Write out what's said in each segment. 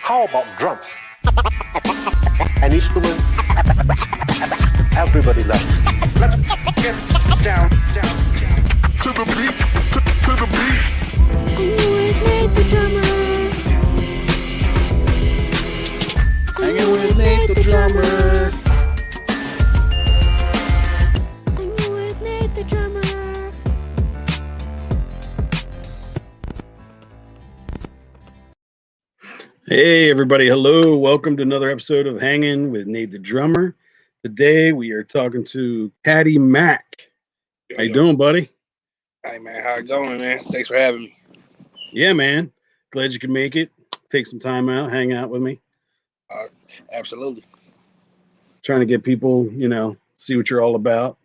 How about drums? An instrument everybody loves. Let's get down to the beat, to the beat. Hanging with Nate the drummer. Hanging with Nate the drummer. Hey everybody, hello. Welcome to another episode of Hanging with Nate the drummer. Today we are talking to Caddy Mac. How you doing, buddy? Hey man, how it going, man? Thanks for having me. Yeah, man. Glad you could make it. Take some time out, hang out with me. Absolutely. Trying to get people, see what you're all about.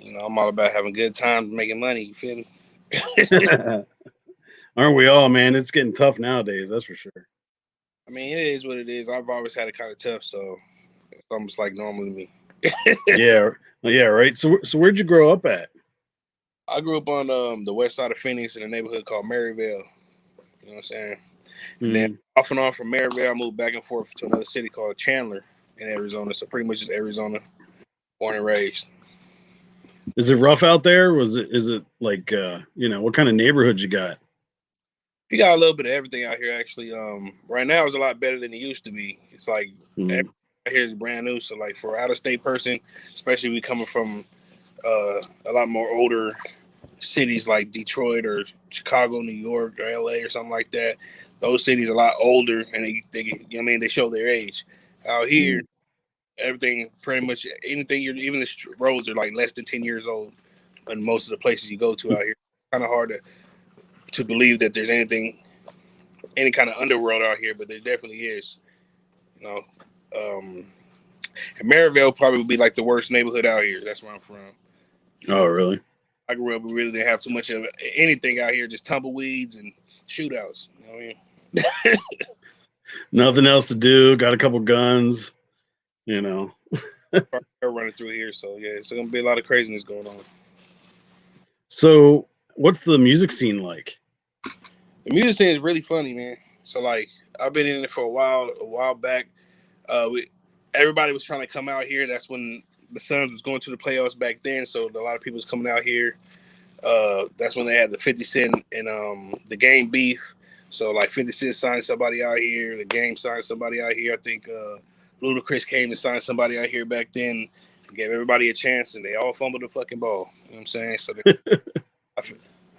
I'm all about having good times, making money. You feel me? Aren't we all, man? It's getting tough nowadays, that's for sure. I mean, it is what it is. I've always had it kind of tough, so it's almost like normal to me. Yeah, right. So where'd you grow up at? I grew up on the west side of Phoenix in a neighborhood called Maryville. You know what I'm saying? And then off and on from Maryville, I moved back and forth to another city called Chandler in Arizona. So pretty much just Arizona, born and raised. Is it rough out there? Is it like what kind of neighborhood you got? You got a little bit of everything out here, actually. Right now, it's a lot better than it used to be. It's like everything out here is brand new. So, like for an out-of-state person, especially we coming from a lot more older cities like Detroit or Chicago, New York, or LA or something like that. Those cities are a lot older, and they show their age. Out here, everything pretty much anything. Even the roads are like less than 10 years old, in most of the places you go to out here. Kind of hard to believe that there's any kind of underworld out here, but there definitely is. And Maryville probably would be like the worst neighborhood out here. That's where I'm from. Oh, really? I grew up, we really didn't have too much of anything out here, just tumbleweeds and shootouts. You know what I mean? Nothing else to do. Got a couple guns. Running through here, so yeah, it's gonna be a lot of craziness going on. So, what's the music scene like? The music scene is really funny, man. So like, I've been in it for a while back. Everybody was trying to come out here. That's when the Suns was going to the playoffs back then. So a lot of people was coming out here. That's when they had the 50 Cent and the Game beef. So like 50 Cent signed somebody out here. The Game signed somebody out here. I think Ludacris came and signed somebody out here back then. Gave everybody a chance, and they all fumbled the fucking ball. You know what I'm saying? So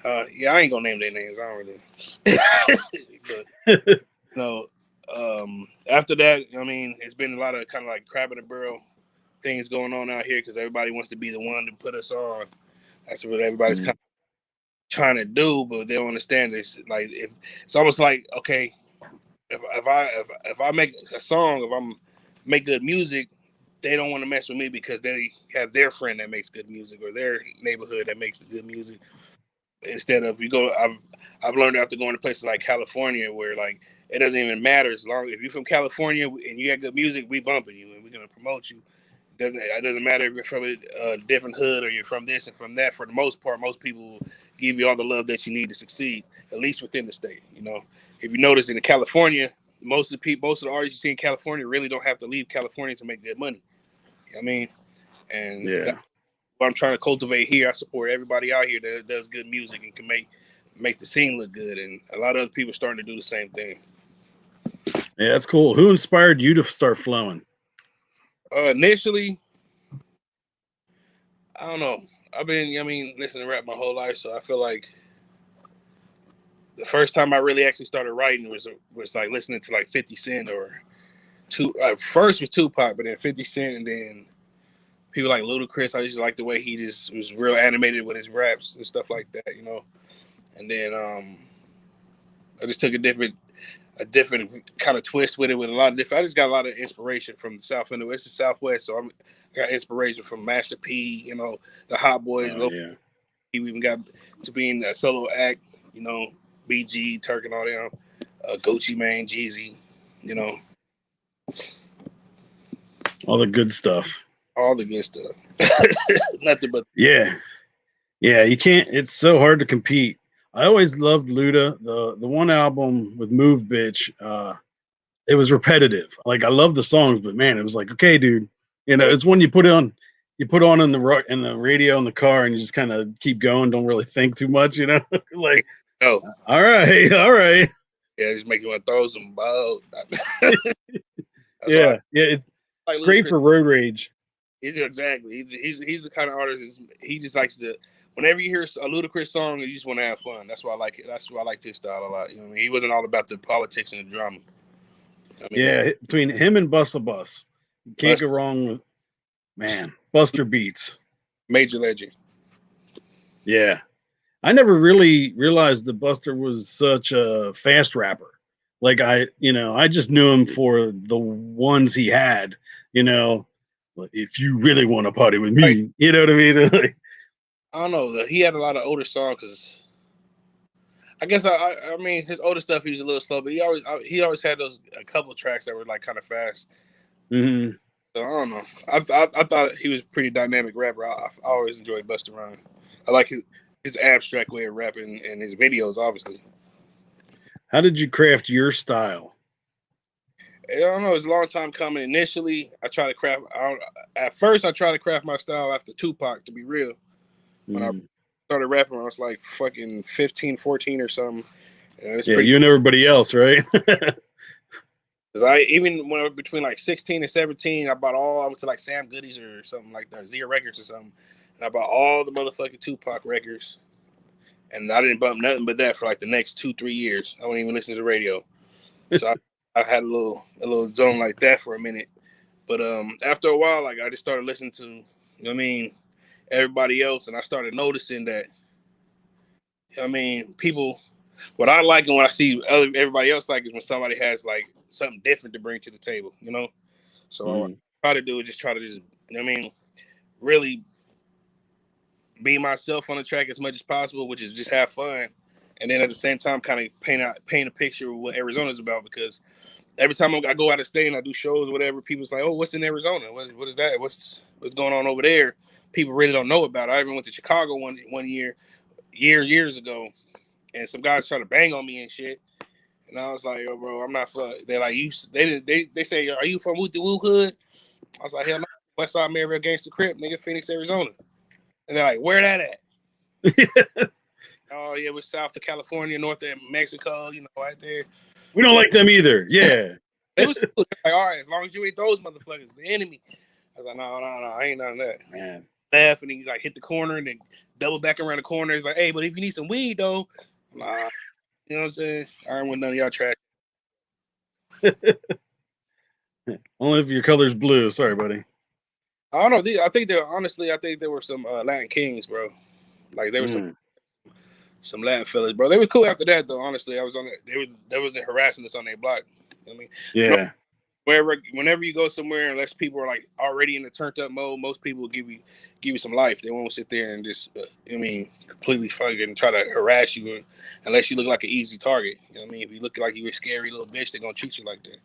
I ain't gonna name their names. I don't really. But after that, I mean, it's been a lot of kind of like crab in the barrel things going on out here because everybody wants to be the one to put us on. That's what everybody's kind of trying to do, but they don't understand this. Like, if it's almost like, okay, if I make a song, if I'm make good music, they don't want to mess with me because they have their friend that makes good music or their neighborhood that makes good music. Instead of I've learned after going to places like California where like it doesn't even matter as long if you're from California and you got good music, we bumping you and we're gonna promote you. It doesn't matter if you're from a different hood or you're from this and from that. For the most part, most people will give you all the love that you need to succeed, at least within the state. If you notice in California, most of the artists you see in California really don't have to leave California to make good money. You know what I mean? And that's what I'm trying to cultivate here. I support everybody out here that does good music and can make the scene look good. And a lot of other people are starting to do the same thing. Yeah, that's cool. Who inspired you to start flowing? Initially, I don't know. I've been, listening to rap my whole life, so I feel like the first time I really actually started writing was like listening to like 50 Cent or first was Tupac, but then 50 Cent, and then people like Ludacris. I just like the way he just was real animated with his raps and stuff like that, And then I just took a different kind of twist with it with a lot of different. I just got a lot of inspiration from the South and the West and Southwest. So I got inspiration from Master P, the Hot Boys. Yeah. He even got to being a solo act, BG, Turk and all them, Gucci Mane, JayZ, All the good stuff. All the good stuff. Nothing but Yeah. You can't. It's so hard to compete. I always loved Luda. The one album with Move Bitch, it was repetitive. Like I love the songs, but man, it was like, okay, dude, it's one you put on in the radio in the car, and you just kind of keep going, don't really think too much, like, Oh, all right, all right, yeah, just make you want to throw some balls. That's yeah, why yeah, I it's like great Ludacris. for road rage. Exactly. He's the kind of artist. He just likes to. Whenever you hear a Ludacris song, you just want to have fun. That's why I like it. That's why I like his style a lot. You know what I mean? He wasn't all about the politics and the drama. I mean, Yeah, between him and Busta Bus, you can't Bust, go wrong with man Buster Beats. major legend. Yeah, I never really realized that Buster was such a fast rapper. Like I just knew him for the ones he had. You know, like, if you really want to party with Like, me, you know what I mean? Like, I don't know. He had a lot of older songs because I guess I mean his older stuff he was a little slow, but he always had those a couple tracks that were like kind of fast. mhm. So I don't know. I thought he was a pretty dynamic rapper. I always enjoyed Busta Rhymes. I like his abstract way of rapping and his videos, obviously. How did you craft your style? I don't know. It's a long time coming. Initially, at first I tried to craft my style after Tupac, to be real. When I Mm. started rapping, I was like fucking 15, 14 or something. And it's Yeah, pretty. you and everybody else, right? Because I even when I was between like 16 and 17, I went to like Sam Goodies or something like that, Zero Records or something. And I bought all the motherfucking Tupac records. And I didn't bump nothing but that for like the next 2-3 years. I wouldn't even listen to the radio. So I had a little zone like that for a minute. But after a while, like I just started listening to, everybody else, and I started noticing that, people, what I like and what I see everybody else like is when somebody has like something different to bring to the table, So what Mm. I try to do is just really be myself on the track as much as possible, which is just have fun, and then at the same time, kind of paint a picture of what Arizona's about. Because every time I go out of state and I do shows or whatever, people's like, "Oh, what's in Arizona? What is that? What's going on over there?" People really don't know about it. I even went to Chicago one year, years ago, and some guys tried to bang on me and shit. And I was like, "Yo, bro, I'm not from." They're like, "You." They say, "Are you from Woot the Woo Hood?" I was like, "Hell no, West Side Maryville Gangster Crip, nigga, Phoenix, Arizona." And they're like, "Where that at?" Oh yeah, we're south of California, north of Mexico, right there. We don't like them either. Yeah. It was cool. Like, all right, as long as you ain't those motherfuckers, the enemy. I was like, no, I ain't none of that. Man. Laugh and he like hit the corner and then double back around the corner. It's like, hey, but if you need some weed though, nah, you know what I'm saying? I don't want none of y'all trash. Only if your color's blue. Sorry, buddy. I don't know. I think there were some Latin kings, bro. Like there were Mm. some Latin fellas, bro. They were cool after that though. Honestly, I was on it. They wasn't harassing us on their block. You know what I mean, Yeah. whenever you go somewhere, unless people are like already in the turned up mode, most people will give you some life. They won't sit there and just, completely fucking try to harass you unless you look like an easy target. You know what I mean? If you look like you're a scary little bitch, they're gonna treat you like that.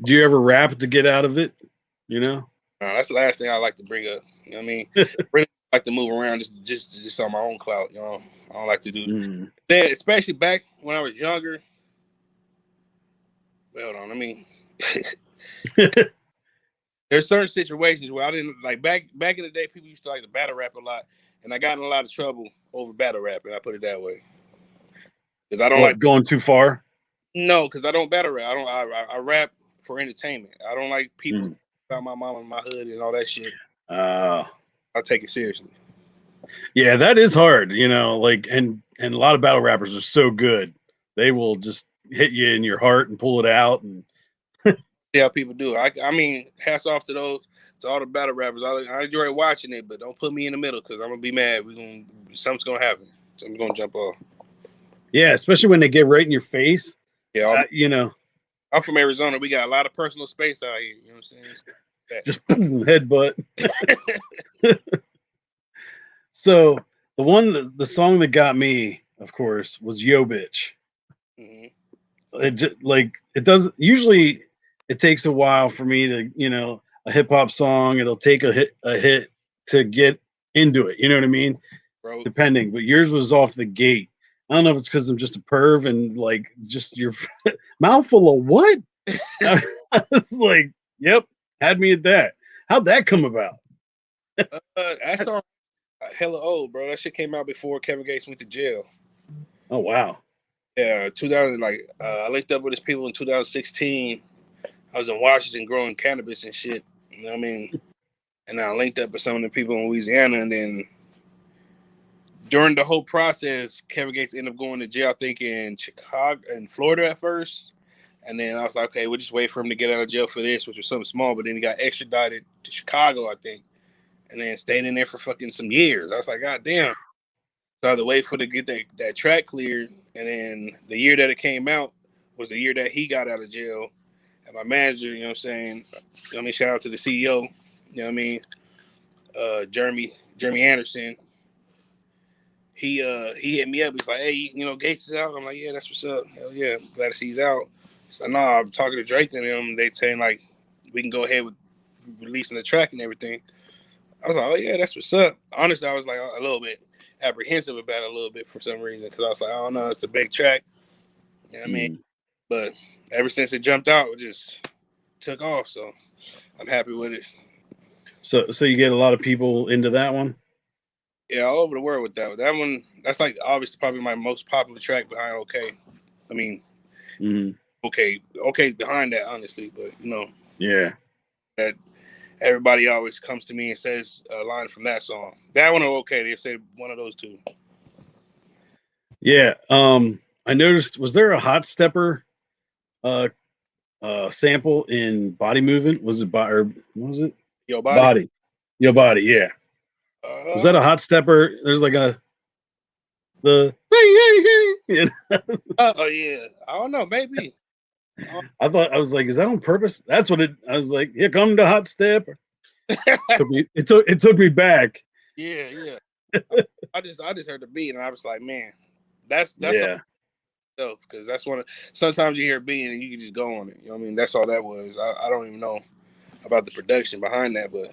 Do you ever rap to get out of it? You know? That's the last thing I like to bring up. You know what I mean? Really like to move around just on my own clout. I don't like to do. Mm. Then, especially back when I was younger. Well, hold on, there's certain situations where I didn't like back in the day. People used to like to battle rap a lot, and I got in a lot of trouble over battle rapping. I put it that way because I don't What, going too far? because I don't battle rap. I don't. I rap for entertainment. I don't like people Mm. about my mom and my hood and all that shit. Uh, I take it seriously. yeah, that is hard. Like and a lot of battle rappers are so good. They will just hit you in your heart and pull it out. And See how people do. I mean, hats off to all the battle rappers. I enjoy watching it, but don't put me in the middle because I'm gonna be mad. Something's gonna happen. Something's gonna jump off. yeah, especially when they get right in your face. Yeah, I'm from Arizona. We got a lot of personal space out here. You know what I'm saying? Just boom, headbutt. So the song that got me, of course, was Yo Bitch. Mm-hmm. It just, like it doesn't usually. It takes a while for me to a hip hop song. It'll take a hit to get into it. You know what I mean? Bro, Depending, but yours was off the gate. I don't know if it's because I'm just a perv and like just your mouthful of what? I was like, yep, had me at that. How'd that come about? That song hella old, bro. That shit came out before Kevin Gates went to jail. Oh wow. Yeah, 2000. I linked up with his people in 2016. I was in Washington growing cannabis and shit. You know what I mean? And I linked up with some of the people in Louisiana, and then during the whole process, Kevin Gates ended up going to jail, I think in Chicago, in Florida at first. And then I was like, okay, we'll just wait for him to get out of jail for this, which was something small. But then he got extradited to Chicago, I think, and then stayed in there for fucking some years. I was like, God damn. So I had to wait for to get that track cleared. And then the year that it came out was the year that he got out of jail. And my manager, you know what I'm saying? I mean, shout out to the CEO, you know what I mean? Jeremy Anderson. He hit me up. He's like, hey, you know, Gates is out. I'm like, yeah, that's what's up. Hell yeah, I'm glad to see he's out. He's like, no, I'm talking to Drake and them. They saying like we can go ahead with releasing the track and everything. I was like, oh yeah, that's what's up. Honestly, I was like a little bit apprehensive about it a little bit for some reason because I was like, I don't know, it's a big track. You know what I mean? But ever since it jumped out, it just took off. So I'm happy with it. So you get a lot of people into that one? Yeah, all over the world with that. That one, that's like obviously probably my most popular track behind OK. I mean, OK behind that, honestly, but you know, Yeah. that everybody always comes to me and says a line from that song. That one or OK, they say one of those two. Yeah. I noticed, was there a Hot Stepper sample in Body Movement? Was it or what was it? Yo Body. Yo Body, yeah. Was that a Hot Stepper? There's like the you know? Oh yeah. I don't know, maybe. I was like, is that on purpose? That's what I was like, here come the Hot Stepper. It took me back. Yeah. I just heard the beat and I was like, man, that's yeah. Because that's one of sometimes you hear a beat and you can just go on it. You know what I mean? That's all that was. I don't even know about the production behind that, but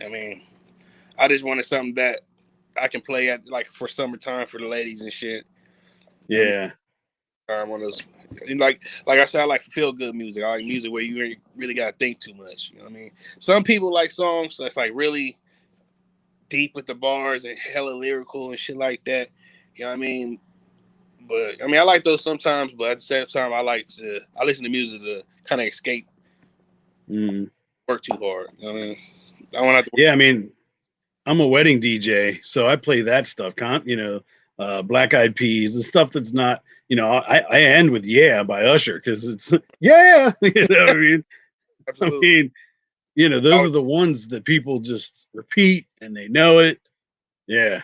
I mean, I just wanted something that I can play at like for summertime for the ladies and shit. Yeah. One of those, like I said, I like feel good music. I like music where you ain't really gotta think too much. You know what I mean? Some people like songs that's like really deep with the bars and hella lyrical and shit like that. You know what I mean? But I mean, I like those sometimes. But at the same time, I listen to music to kind of escape work too hard. You know what I mean? I want to have to. Yeah, I mean, I'm a wedding DJ, so I play that stuff. Black Eyed Peas and stuff that's not. You know, I end with "Yeah" by Usher because it's yeah. You know what I mean? Absolutely. I mean, you know, those are the ones that people just repeat and they know it. Yeah.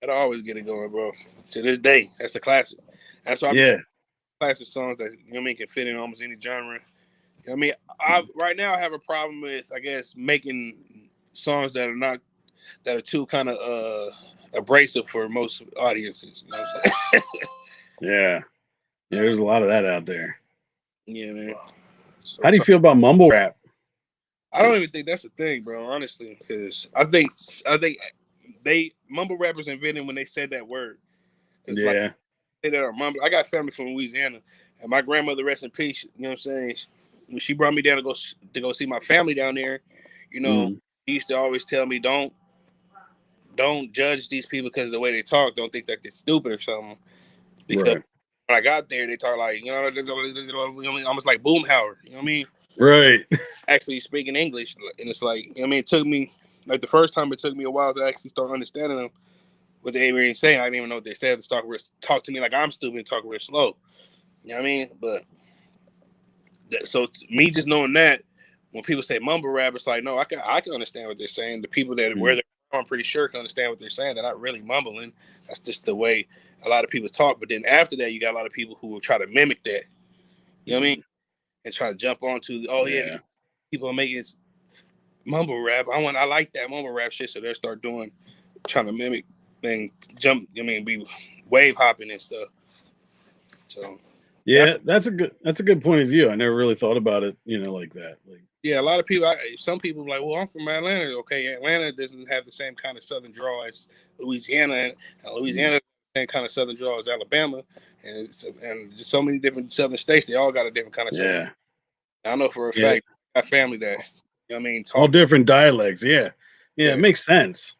I always get it going, bro. To this day, that's a classic. That's why I be classic songs that you know what I mean can fit in almost any genre. You know what I mean? Right now I have a problem with I guess making songs that are too kind of abrasive for most audiences. You know what I'm saying? Yeah, there's a lot of that out there. Yeah, man. So, how do you feel about mumble rap? I don't even think that's a thing, bro. Honestly, because I think they mumble rappers invented when they said that word. Yeah. Like, say that or mumble. I got family from Louisiana, and my grandmother, rest in peace. You know what I'm saying? When she brought me down to go see my family down there, you know, she used to always tell me, don't judge these people because of the way they talk. Don't think that they're stupid or something. Because when I got there, they talk like, you know, almost like Boomhauer. You know what I mean? Right. Actually speaking English, and it's like, you know what I mean, it took me like the first time it took me a while to actually start understanding them. What they were saying, I didn't even know what they said. To talk to me like I'm stupid and talk real slow. You know what I mean? But so me just knowing that when people say mumble rap, it's like no, I can understand what they're saying. The people that where they're from, I'm pretty sure can understand what they're saying. They're not really mumbling. That's just the way a lot of people talk. But then after that, you got a lot of people who will try to mimic that. You know what I mean? And try to jump onto people are making mumble rap. I like that mumble rap shit, so they'll start trying to mimic and jump. I mean, be wave hopping and stuff. So yeah, that's a good point of view. I never really thought about it, you know, like that. Like yeah, a lot of people. Some people are like, well, I'm from Atlanta. Okay, Atlanta doesn't have the same kind of southern drawl as Louisiana, and Louisiana same kind of Southern draw as Alabama, and just so many different Southern states. They all got a different kind of Southern. I know for a fact, I got family that, you know what I mean, all different dialects. Yeah, Yeah. it makes sense.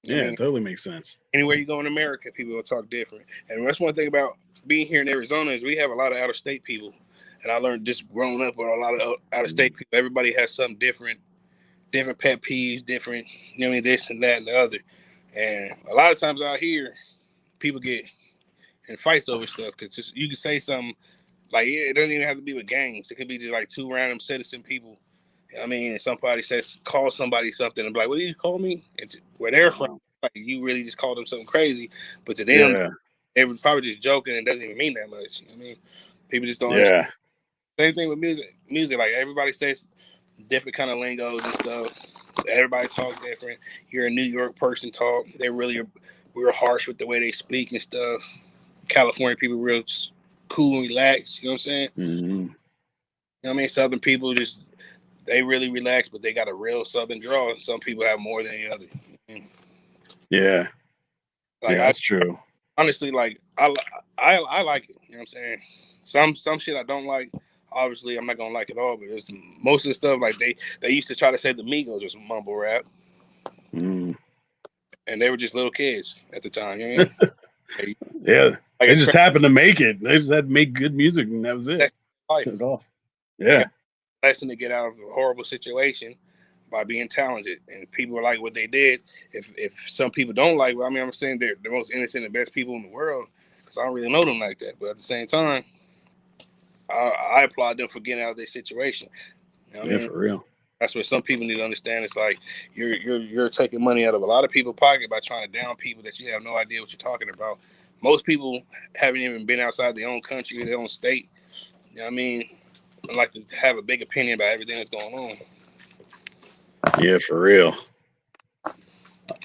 I Yeah, mean, it totally makes sense. Anywhere you go in America, people will talk different. And that's one thing about being here in Arizona is we have a lot of out-of-state people. And I learned just growing up with a lot of out-of-state people. Everybody has something different pet peeves, different, you know what I mean, this and that and the other. And a lot of times out here, people get in fights over stuff because just you can say something like it doesn't even have to be with gangs. It could be just like two random citizen people. You know what I mean, and somebody says call somebody something and be like, "What did you call me?" And where they're from, like you really just called them something crazy, but to them, they were probably just joking and it doesn't even mean that much. You know what I mean, people just don't. Understand. Same thing with music. Music, like everybody says different kind of lingos and stuff. So everybody talks different. You're a New York person talk. They really are real harsh with the way they speak and stuff. California people real cool and relaxed. You know what I'm saying? Mm-hmm. You know what I mean? Southern people just they really relax, but they got a real Southern draw. Some people have more than the other. You know? Yeah, like that's true. Honestly, like I like it. You know what I'm saying? Some shit I don't like. Obviously, I'm not gonna like it all, but it's most of the stuff like they used to try to say the Migos was mumble rap, and they were just little kids at the time. You know what I mean? Yeah, like they just happened to make it. They just had to make good music, and that was it. Took off. Yeah, lesson to get out of a horrible situation by being talented, and people like what they did. If some people don't like, I mean, I'm saying they're the most innocent and best people in the world because I don't really know them like that, but at the same time. I applaud them for getting out of their situation. You know what I mean? For real. That's what some people need to understand. It's like you're taking money out of a lot of people's pocket by trying to down people that you have no idea what you're talking about. Most people haven't even been outside their own country or their own state. You know what I mean? I like to have a big opinion about everything that's going on. Yeah, for real.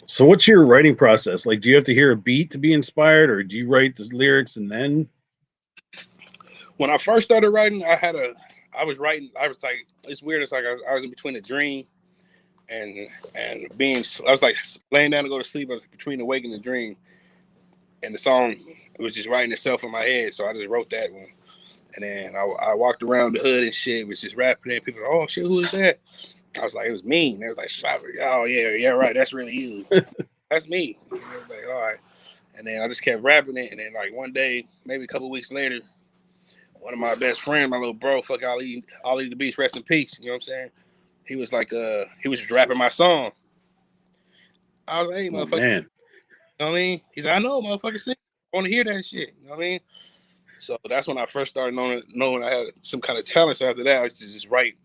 So what's your writing process? Like, do you have to hear a beat to be inspired, or do you write the lyrics and then? When I first started writing, I was writing. I was like, it's weird. It's like I was in between a dream and being. I was like laying down to go to sleep. I was between awake and a dream, and the song was just writing itself in my head. So I just wrote that one, and then I walked around the hood and shit, was just rapping. And people, were, oh shit, who is that? I was like, it was me. And they was like, oh yeah, right, that's really you. That's me. And I was like, all right. And then I just kept rapping it, and then like one day, maybe a couple weeks later. One of my best friends, my little bro, fuck Ali the Beast, rest in peace. You know what I'm saying? He was like, he was just rapping my song. I was like, hey, motherfucker. Man. You know what I mean? He's like, I know, motherfucker, sing. I want to hear that shit. You know what I mean? So that's when I first started knowing I had some kind of talent. So after that, I used to just write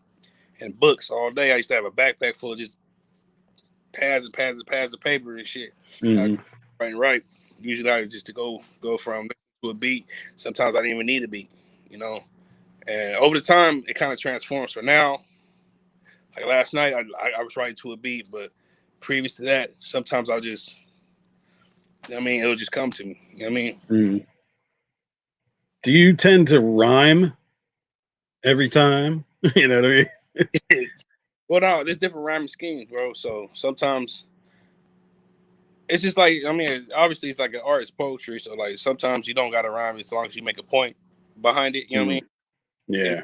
in books all day. I used to have a backpack full of just pads and pads and pads of paper and shit. Right. Usually I just to go from to a beat. Sometimes I didn't even need a beat, you know. And over the time, it kind of transforms. So now, like last night, I was writing to a beat, but previous to that, sometimes I'll just, you know what I mean, it'll just come to me. You know what I mean? Mm-hmm. Do you tend to rhyme every time? You know what I mean? Well, no, there's different rhyming schemes, bro. So sometimes it's just like, I mean, obviously it's like an artist's poetry. So like sometimes you don't got to rhyme as long as you make a point behind it. You know what I mean? Yeah.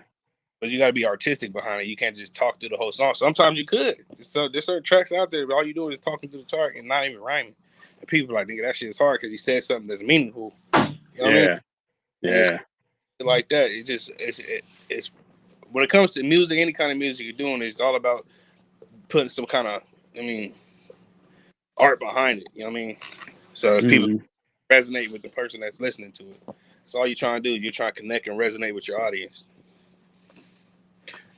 But you got to be artistic behind it. You can't just talk through the whole song. Sometimes you could. So there's certain tracks out there, but all you do is talking through the track and not even rhyming. And people are like, nigga, that shit is hard because he said something that's meaningful. You know what I mean? Yeah. Like that. It's when it comes to music, any kind of music you're doing, it's all about putting some kind of, art behind it. You know what I mean? So people resonate with the person that's listening to it. That's all you're trying to do. You're trying to connect and resonate with your audience.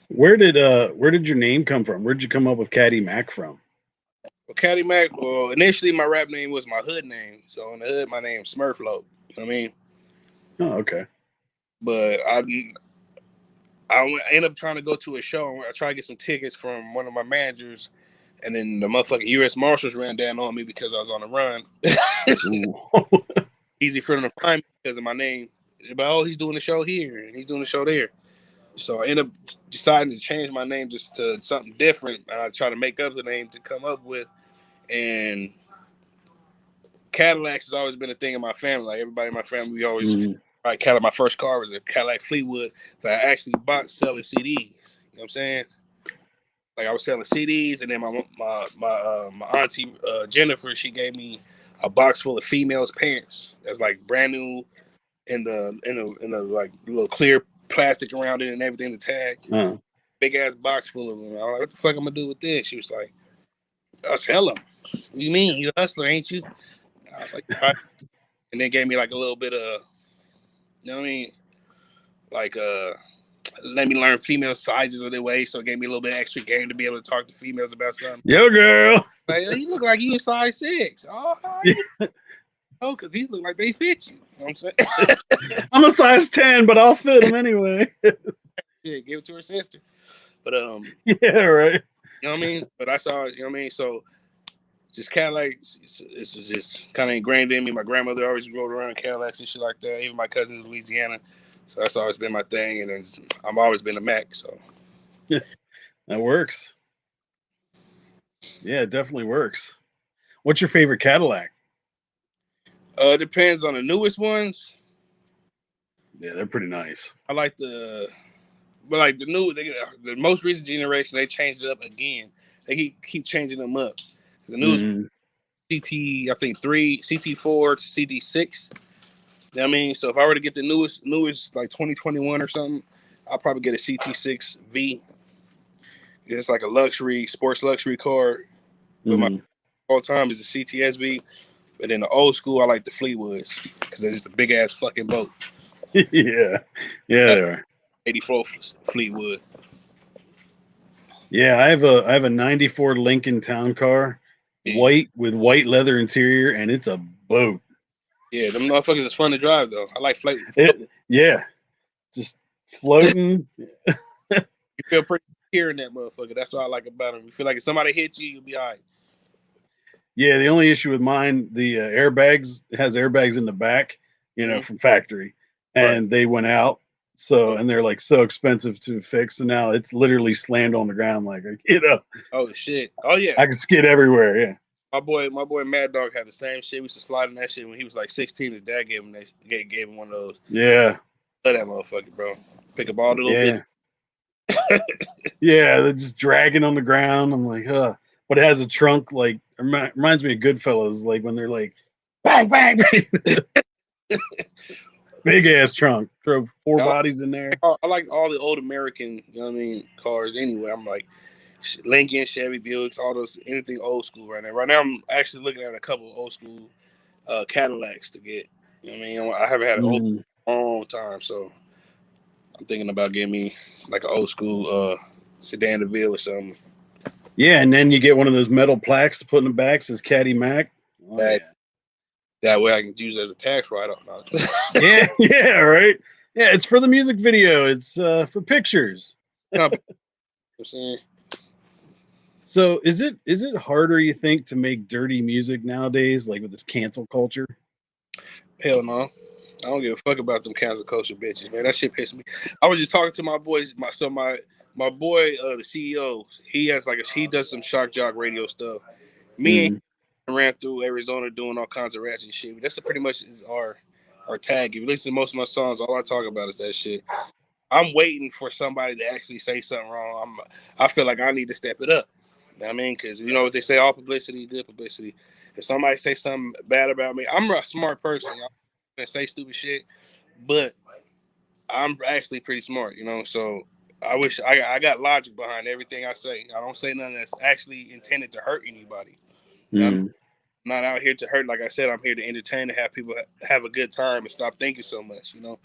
Where did your name come from? Where'd you come up with Caddy Mac from? Well, Caddy Mac, initially my rap name was my hood name. So in the hood, my name's Smurflow. You know what I mean? Oh, okay. But I ended up trying to go to a show. I tried to get some tickets from one of my managers, and then the motherfucking U.S. Marshals ran down on me because I was on the run. Easy for them to find me because of my name. But he's doing the show here and he's doing the show there. So I ended up deciding to change my name just to something different. I tried to make up the name to come up with, and Cadillacs has always been a thing in my family. Like everybody in my family, we always Mhm. right. Cadillac. My first car was a Cadillac Fleetwood that I actually bought selling CDs. You know what I'm saying? Like I was selling CDs, and then my auntie Jennifer, she gave me a box full of females' pants. That's like brand new in the like little clear plastic around it and everything. The tag, Uh, big ass box full of them. I was like, what the fuck I'm gonna do with this? She was like, I'll sell them. What do you mean? You a hustler, ain't you? I was like, all right. And then gave me like a little bit of, you know what I mean? Like let me learn female sizes of their waist, so it gave me a little bit of extra game to be able to talk to females about something. Yo, girl. Like, you look like you a size 6. Oh, how you know? Because these look like they fit you. You know what I'm saying? I'm a size 10, but I'll fit them anyway. Yeah, give it to her sister. But Yeah, right. you know what I mean? But I saw, you know what I mean? So just Cadillacs, this was just kind of ingrained in me. My grandmother always rode around Cadillacs and shit like that. Even my cousin in Louisiana. So that's always been my thing. And then I've always been a Mac. So That works. Yeah, it definitely works. What's your favorite Cadillac? it depends on the newest ones. Yeah, they're pretty nice. I like but like the most recent generation, they changed it up again. They keep changing them up. The newest Mhm. CT, I think CT4 to CT6. You know what I mean? So if I were to get the newest like 2021 or something, I'll probably get a CT6V. It's like a sports luxury car. But my Mhm. all time is the CTSV. But in the old school, I like the Fleetwoods because they're just a big ass fucking boat. Yeah, yeah, they are. 84 Fleetwood. Yeah, I have a '94 Lincoln Town Car, Yeah. white with white leather interior, and it's a boat. Yeah, them motherfuckers is fun to drive though. I like floating. Yeah, just floating. You feel pretty secure in that motherfucker. That's what I like about them. You feel like if somebody hits you, you'll be all right. Yeah, the only issue with mine, the airbags, it has airbags in the back, Mhm. from factory, and they went out. So, and they're like so expensive to fix, and now it's literally slammed on the ground. Like, Oh shit. Oh yeah. I can skid everywhere. Yeah, My boy Mad Dog had the same shit. We used to slide in that shit when he was like 16. His dad gave him one of those. yeah, Love that motherfucker, bro. Pick up all the little yeah, bits. yeah. They're just dragging on the ground. I'm like, huh. But it has a trunk, like reminds me of Goodfellas, like when they're like, bang, bang, bang. Big ass trunk. Throw four bodies in there. I like all the old American, you know what I mean, cars anyway. I'm like Lincoln, Chevy, Buicks, all those, anything old school right now. Right now, I'm actually looking at a couple of old school Cadillacs to get. You know what I mean? I haven't had an old long time, so I'm thinking about getting me like an old school sedan DeVille or something. Yeah, and then you get one of those metal plaques to put in the back, says Caddy Mac. Oh, That way I can use it as a tax write-off. yeah, yeah, right. Yeah, it's for the music video. It's for pictures. So is it harder, you think, to make dirty music nowadays, like with this cancel culture? Hell no. I don't give a fuck about them cancel culture bitches, man. That shit pissed me. I was just talking to my boys. My boy, the CEO, he does some shock jock radio stuff. Me and him ran through Arizona doing all kinds of ratchet shit. That's pretty much is our tag. If you listen to most of my songs, all I talk about is that shit. I'm waiting for somebody to actually say something wrong. I feel like I need to step it up. You know what I mean? Because you know what they say, all publicity, good publicity. If somebody say something bad about me, I'm a smart person. I'm gonna say stupid shit, but I'm actually pretty smart, So I wish I got logic behind everything I say. I don't say nothing that's actually intended to hurt anybody. I'm not out here to hurt. Like I said, I'm here to entertain and have people have a good time and stop thinking so much. You know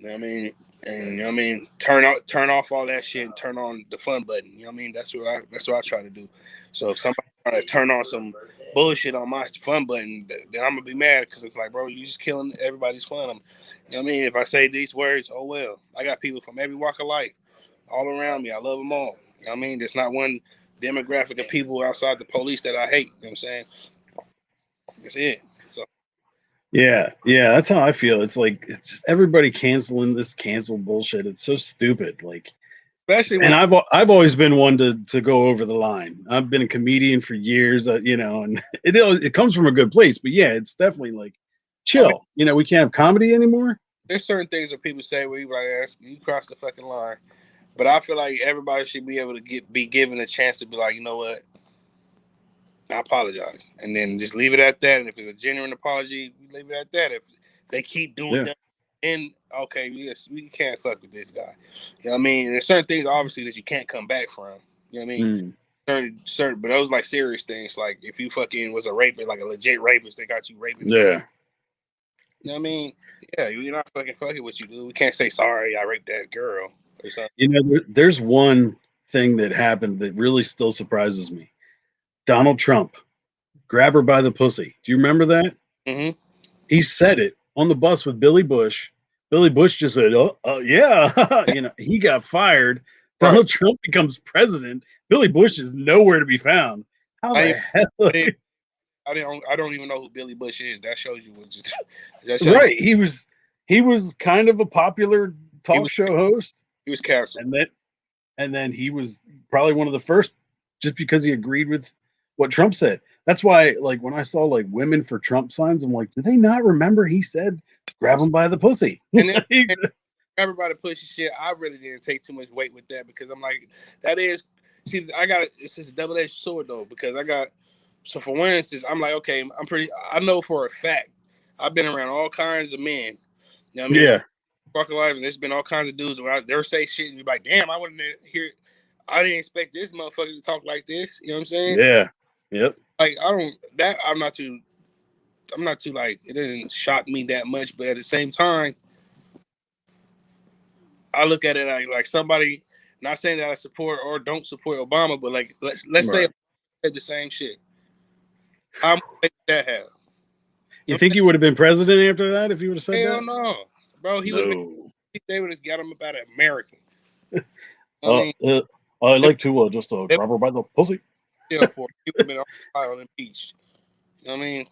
what I mean? And you know what I mean, turn off all that shit and turn on the fun button. You know what I mean? That's what I try to do. So if somebody trying to turn on some bullshit on my fun button, then I'm gonna be mad because it's like, bro, you just killing everybody's fun. You know what I mean? If I say these words, oh well. I got people from every walk of life all around me. I love them all. You know what I mean? There's not one demographic of people outside the police that I hate. You know what I'm saying? That's it. So Yeah, that's how I feel. It's like it's just everybody canceling this cancel bullshit. It's so stupid. Like Especially when And I've always been one to go over the line. I've been a comedian for years, you know, and it comes from a good place. But yeah, it's definitely like I mean, chill. You know, we can't have comedy anymore. there's certain things that people say where you like, you cross the fucking line. But I feel like everybody should be able to be given a chance to be like, you know what, I apologize, and then just leave it at that. And if it's a genuine apology, we leave it at that. If they keep doing Yeah. that, then okay, yes, we can't fuck with this guy. You know what I mean? And there's certain things obviously that you can't come back from. You know what I mean? Certain, but those like serious things. Like if you fucking was a rapist, like a legit rapist, they got you raping. Yeah. You know what I mean? Yeah, you're not fucking what you do. We can't say sorry, I raped that girl or something. You know, there's one thing that happened that really still surprises me. Donald Trump, grab her by the pussy. Do you remember that? Mm-hmm. He said it on the bus with Billy Bush. Billy Bush just said, "Oh, yeah." You know, he got fired. Right. Donald Trump becomes president. Billy Bush is nowhere to be found. How the hell? I don't even know who Billy Bush is. That shows you what. That shows Right. He was kind of a popular talk show host, he was canceled. and then he was probably one of the first, just because he agreed with what Trump said. That's why, like, when I saw like women for Trump signs, I'm like, do they not remember he said grab him by the pussy? And then, everybody pushes shit. I really didn't take too much weight with that because I'm like, that is, see, it's just a double-edged sword though, because so for instance, I'm like, okay, I know for a fact, I've been around all kinds of men. You know what I mean? Yeah. Fucking life, and there's been all kinds of dudes where they'll say shit and you're like, damn, I didn't expect this motherfucker to talk like this. You know what I'm saying? Yeah. Yep. Like, I'm not too like, it doesn't shock me that much, but at the same time, I look at it like somebody, not saying that I support or don't support Obama, but like let's say I said the same shit. How much weight would that have? You think he would have been president after that if he would have said Hell that? no, bro. He would have been. They would have got him about American. I mean, I like to just grab her by the pussy. Still for he would have been on trial and impeached. You know what I mean?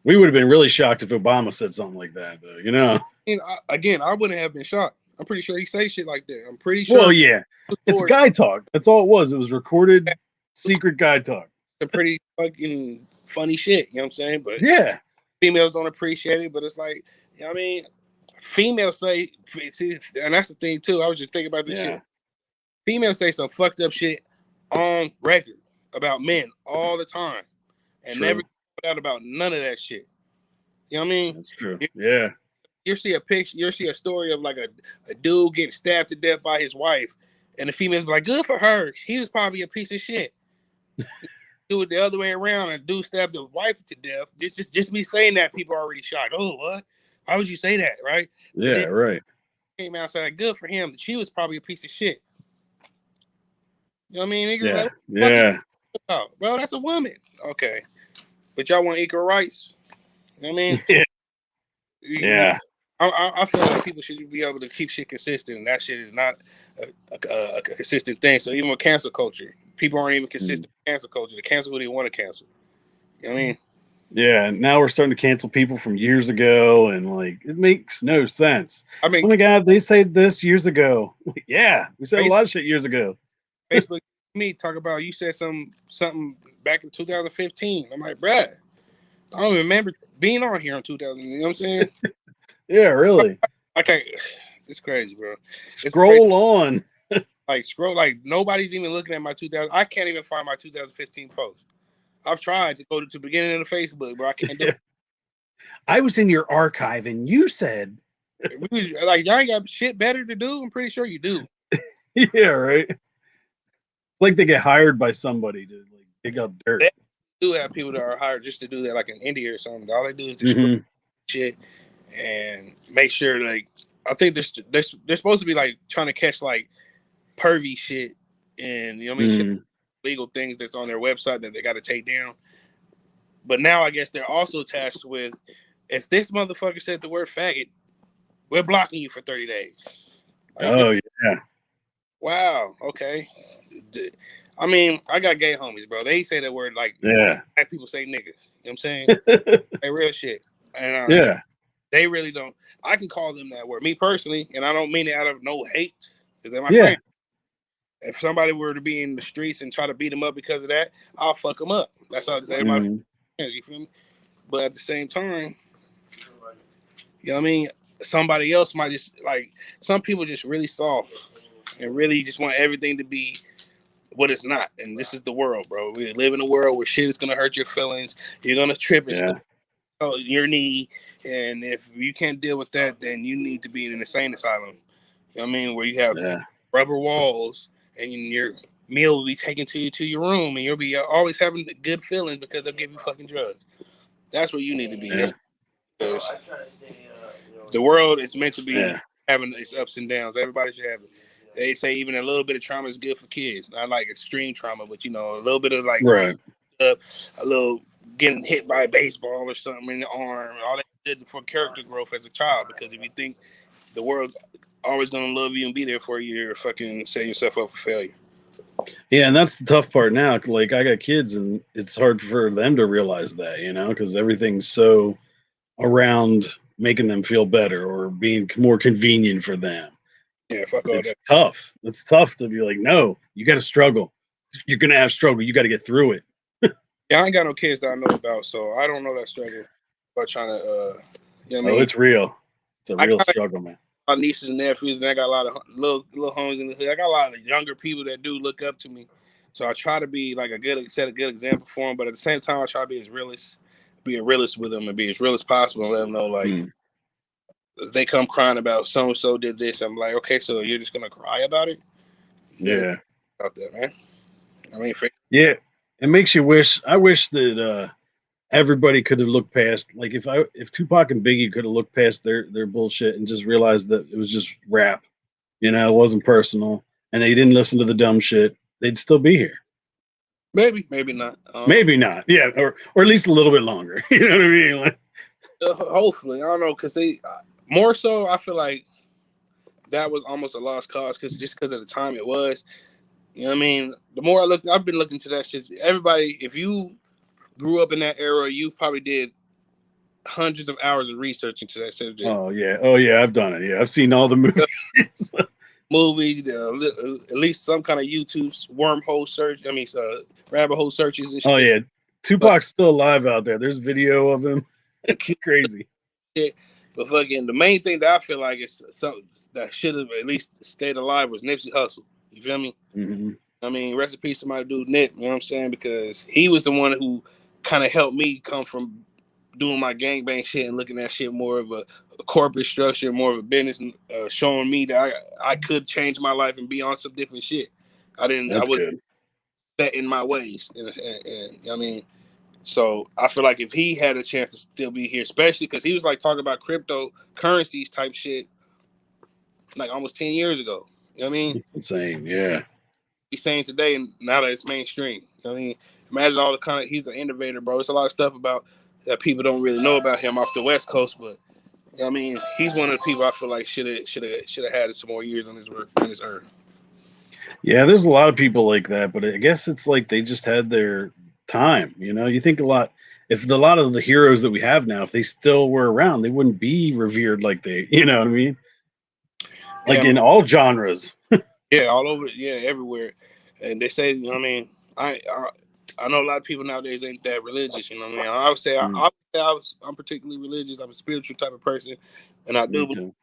We would have been really shocked if Obama said something like that, though. You know. I wouldn't have been shocked. I'm pretty sure he say shit like that. I'm pretty sure. Well, yeah, it's guy talk. That's all it was. It was recorded secret guy talk. It's pretty fucking funny shit. You know what I'm saying? But yeah, females don't appreciate it. But it's like, you know what I mean? Females say, see, and that's the thing too. I was just thinking about this shit. Females say some fucked up shit on record about men all the time, and never put out about none of that shit. You know what I mean? That's true. Yeah. You see a picture, you see a story of like a dude getting stabbed to death by his wife, and the females be like, "Good for her. He was probably a piece of shit." Do it the other way around, and dude stabbed the wife to death. It's just me saying that, people are already shocked. Oh, what? Why would you say that, right? Yeah, right. Came out and said, "Good for him. She was probably a piece of shit." You know what I mean? Niggas Yeah, like, yeah. Bro, that's a woman. Okay, but y'all want equal rights? You know what I mean? Yeah. I feel like people should be able to keep shit consistent, and that shit is not a consistent thing. So even with cancel culture, people aren't even consistent with cancel culture. They cancel who they want to cancel. You know what I mean? Yeah, now we're starting to cancel people from years ago, and like it makes no sense. I mean, oh my god, they said this years ago. Yeah, we said a lot of shit years ago. Facebook, me talk about you said something back in 2015. I'm like, bruh, I don't even remember being on here in 2000. You know what I'm saying? Yeah, really. I can't. It's crazy, bro. Scroll on. Scroll. Like nobody's even looking at my 2000. I can't even find my 2015 post. I've tried to go to the beginning of the Facebook, but I can't do it. I was in your archive, and you said, like, y'all ain't got shit better to do. I'm pretty sure you do. Yeah, right. It's like they get hired by somebody to like dig up dirt. They do have people that are hired just to do that, like in India or something. All they do is just shit and make sure, like, I think they're supposed to be like trying to catch like pervy shit and you know what I mean, shit, legal things that's on their website that they got to take down. But now I guess they're also tasked with, if this motherfucker said the word faggot, we're blocking you for 30 days. Like, yeah. Wow. Okay. I mean, I got gay homies, bro. They say that word like black people say nigga. You know what I'm saying? They real shit. And they really don't. I can call them that word. Me personally, and I don't mean it out of no hate, because they're my friend. if somebody were to be in the streets and try to beat them up because of that, I'll fuck them up. That's how they my friends. You feel me? But at the same time, you know what I mean? Somebody else might just like some people just really soft and really just want everything to be what it's not. And this is the world, bro. We live in a world where shit is gonna hurt your feelings. You're gonna trip. It's gonna hurt your knee. And if you can't deal with that, then you need to be in an insane asylum. You know what I mean? Where you have rubber walls and your meal will be taken to you to your room and you'll be always having good feelings because they'll give you fucking drugs. That's where you need to be. Yeah. Because the world is meant to be having its ups and downs. Everybody should have it. They say even a little bit of trauma is good for kids. Not like extreme trauma, but you know, a little bit of like a little getting hit by a baseball or something in the arm. All that good for character growth as a child. Because if you think the world's always gonna love you and be there for you, you're fucking setting yourself up for failure. Yeah, and that's the tough part now. Like I got kids, and it's hard for them to realize that, you know, because everything's so around making them feel better or being more convenient for them. Yeah, fuck all that. Tough. It's tough to be like, no, you got to struggle. You're gonna have struggle. You got to get through it. Yeah, I ain't got no kids that I know about, so I don't know that struggle. But trying to, you know what I mean? It's real. It's a real struggle, man. My nieces and nephews, and I got a lot of little homies in the hood. I got a lot of younger people that do look up to me, so I try to be like set a good example for them. But at the same time, I try to be a realist with them, and be as real as possible, and let them know like if they come crying about so and so did this. I'm like, okay, so you're just gonna cry about it? Yeah, out there, man. I mean, yeah, it makes you wish. I wish that everybody could have looked past, like if Tupac and Biggie could have looked past their bullshit and just realized that it was just rap, you know, it wasn't personal, and they didn't listen to the dumb shit, they'd still be here. Maybe not. Maybe not. Yeah, or at least a little bit longer. You know what I mean? Like, hopefully, I don't know, because they more so. I feel like that was almost a lost cause because of the time it was. You know what I mean? The more I've been looking to that shit. Everybody, if you grew up in that era, you probably did hundreds of hours of research into that subject. Oh yeah, I've done it. Yeah, I've seen all the movies. Movies, at least some kind of YouTube wormhole search. I mean, rabbit hole searches and shit. Oh yeah, Tupac's still alive out there. There's video of him. It's crazy. Yeah, but fucking the main thing that I feel like is something that should have at least stayed alive was Nipsey Hussle. You feel me? Mm-hmm. I mean, rest in peace to my dude Nip. You know what I'm saying? Because he was the one who kind of helped me come from doing my gangbang shit and looking at shit more of a corporate structure, more of a business, showing me that I could change my life and be on some different shit. I was set in my ways, and you know what I mean. So I feel like if he had a chance to still be here, especially because he was like talking about cryptocurrencies type shit, like almost 10 years ago. You know what I mean? Insane, yeah. He's saying today, and now that it's mainstream. You know what I mean? Imagine all the kind of, he's an innovator, bro. It's a lot of stuff about that people don't really know about him off the West Coast, but you know what I mean, he's one of the people I feel like should have had some more years on this earth. Yeah, there's a lot of people like that, but I guess it's like they just had their time. You know, you think a lot of the heroes that we have now, if they still were around, they wouldn't be revered like they, you know what I mean? Like in all genres. Yeah, all over, everywhere. And they say, you know what I mean, I know a lot of people nowadays ain't that religious, you know what I mean? I would say I'm particularly religious. I'm a spiritual type of person, and I do believe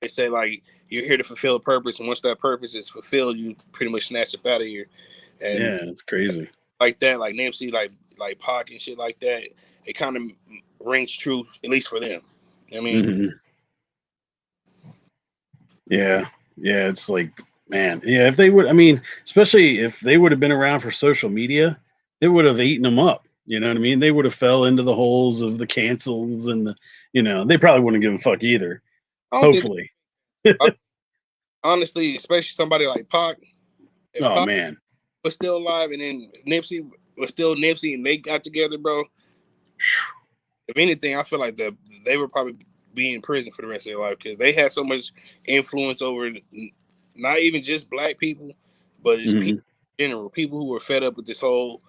they say like you're here to fulfill a purpose, and once that purpose is fulfilled, you pretty much snatch up out of here. And yeah, it's crazy. Like that, like Nipsey, like Pac and shit like that. It kind of rings true, at least for them. You know what I mean? Mm-hmm. Yeah, it's like, man, if they would, I mean, especially if they would have been around for social media, it would have eaten them up. You know what I mean? They would have fell into the holes of the cancels and they probably wouldn't give a fuck either. Hopefully. Honestly, especially somebody like Pac. Oh, man. Was still alive, and then Nipsey was still Nipsey, and they got together, bro. If anything, I feel like they would probably be in prison for the rest of their life because they had so much influence over not even just black people, but just people in general. People who were fed up with this whole,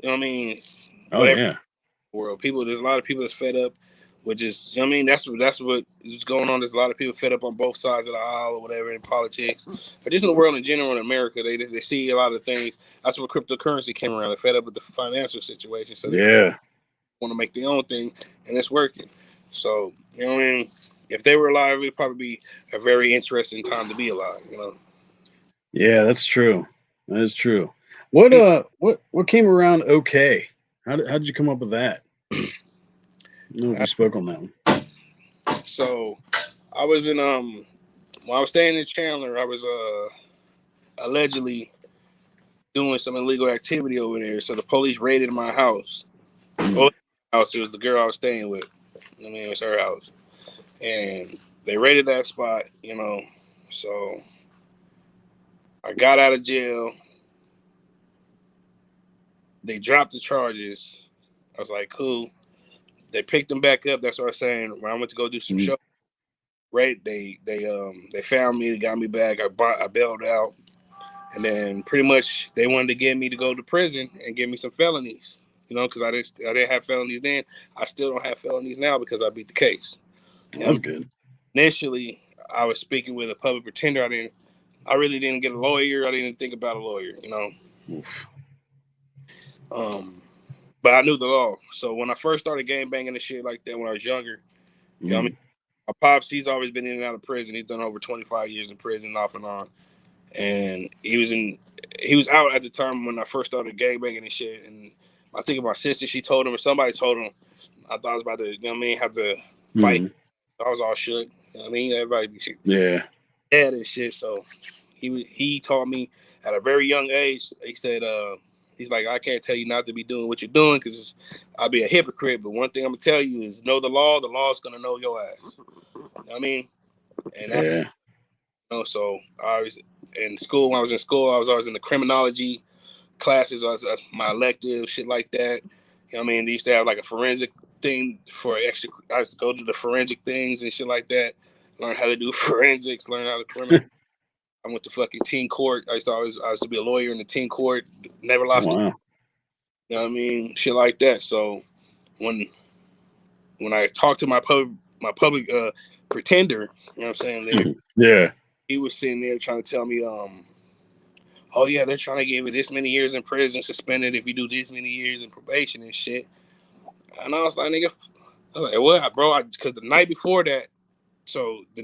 you know what I mean? Oh yeah. World. There's a lot of people that's fed up which is, you know what I mean? That's what is going on. There's a lot of people fed up on both sides of the aisle or whatever in politics, but just in the world in general. In America, they see a lot of things. That's where cryptocurrency came around. They're fed up with the financial situation, so they want to make their own thing, and it's working. So, you know what I mean? If they were alive, it'd probably be a very interesting time to be alive. You know? Yeah, that's true. That is true. What came around? Okay, how did you come up with that? I don't know if you spoke on that one. So, I was in when I was staying in Chandler, I was allegedly doing some illegal activity over there. So the police raided my house. Well, it was the girl I was staying with. I mean, it was her house, and they raided that spot. You know, so I got out of jail. They dropped the charges. I was like, cool. They picked them back up. That's what I was saying. When I went to go do some show, right? They found me. They got me back. I bailed out, and then pretty much they wanted to get me to go to prison and give me some felonies. You know, because I didn't have felonies then. I still don't have felonies now because I beat the case. Oh, that's good. Initially, I was speaking with a public pretender. I really didn't get a lawyer. I didn't think about a lawyer. You know. Oof. But I knew the law. So when I first started gang banging and shit like that when I was younger, you know what I mean? My pops, he's always been in and out of prison. He's done over 25 years in prison off and on. And he was out at the time when I first started gang banging and shit. And I think my sister, she told him, or somebody told him, I thought I was about to, you know what I mean, have to fight. I was all shook. You know what I mean? Everybody be dead and shit. So he taught me at a very young age. He said, he's like, I can't tell you not to be doing what you're doing because I'll be a hypocrite. But one thing I'm going to tell you is know the law. The law is going to know your ass. You know what I mean? And you know, so I was in school. When I was in school, I was always in the criminology classes. I was my elective, shit like that. You know what I mean? They used to have like a forensic thing for extra. I used to go to the forensic things and shit like that. Learn how to do forensics, learn how to criminal. I went to fucking teen court. I used to be a lawyer in the teen court. Never lost it. You know what I mean? Shit like that. So when I talked to my public pretender, you know what I'm saying? He was sitting there trying to tell me, oh yeah, they're trying to give you this many years in prison, suspended if you do this many years in probation and shit. And I was like, nigga, I was like, what, bro? Because the night before that, so the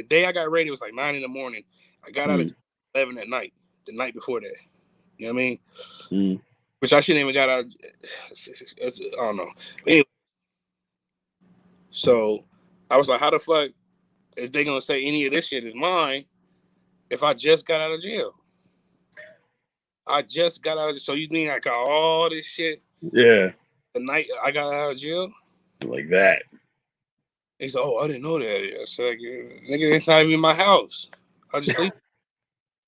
day I got raided was like 9 a.m. I got out at 11 at night. The night before that, you know what I mean? Which I shouldn't even got out. I don't know. But anyway, so I was like, how the fuck is they gonna say any of this shit is mine if I just got out of jail? I just got out of jail. So you mean I got all this shit? Yeah. The night I got out of jail? Like that. He said, oh, I didn't know that. I said, nigga, it's not even in my house. I just sleep.